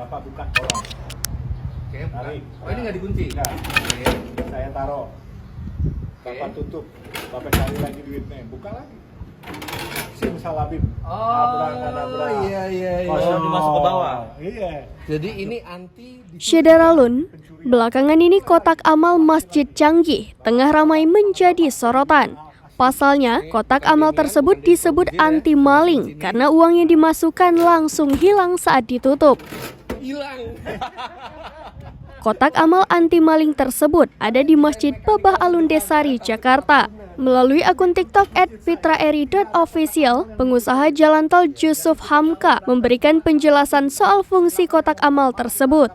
Bapak buka kolong. Oke, Tarik. oh ini nggak dikunci? Enggak. Oke. Saya taruh. Bapak tutup. Bapak cari lagi duitnya. Buka lagi. Simsalabim. Abrakadabra. iya. Kosong. Dimasuk ke bawah. Iya. Jadi ini anti Syederalun, belakangan ini kotak amal Masjid Canggih tengah ramai menjadi sorotan. Pasalnya, kotak amal tersebut disebut anti maling karena uang yang dimasukkan langsung hilang saat ditutup. hilang. Kotak amal anti maling tersebut ada di Masjid Babah Alun Desari, Jakarta. Melalui akun TikTok @fitraeri.official, pengusaha jalan tol Yusuf Hamka memberikan penjelasan soal fungsi kotak amal tersebut.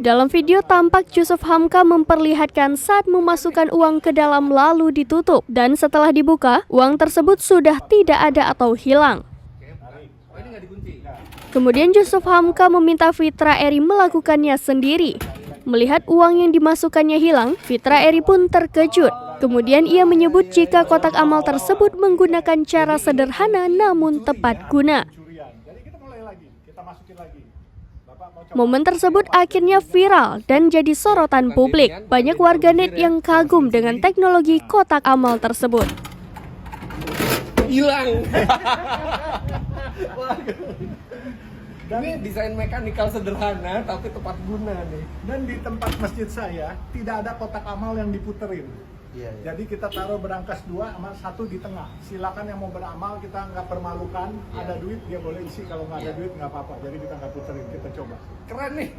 Dalam video tampak Yusuf Hamka memperlihatkan saat memasukkan uang ke dalam lalu ditutup, dan setelah dibuka, uang tersebut sudah tidak ada atau hilang. Oh ini nggak dikunci? Kemudian Yusuf Hamka meminta Fitra Eri melakukannya sendiri. Melihat uang yang dimasukkannya hilang, Fitra Eri pun terkejut. Kemudian ia menyebut jika kotak amal tersebut menggunakan cara sederhana namun tepat guna. Curian. Jadi kita mulai lagi. Kita masukin lagi. Bapak mau coba. Momen tersebut akhirnya viral dan jadi sorotan publik. Banyak warganet yang kagum dengan teknologi kotak amal tersebut. Hilang. Ini desain mekanikal sederhana tapi tepat guna nih. Dan di tempat masjid saya tidak ada kotak amal yang diputerin. Iya. Jadi kita taruh berangkas 2 sama 1 di tengah. Silakan yang mau beramal, kita nggak permalukan. Ada duit dia boleh isi, kalau nggak ada duit nggak apa-apa. Jadi kita nggak puterin, kita coba. Keren nih.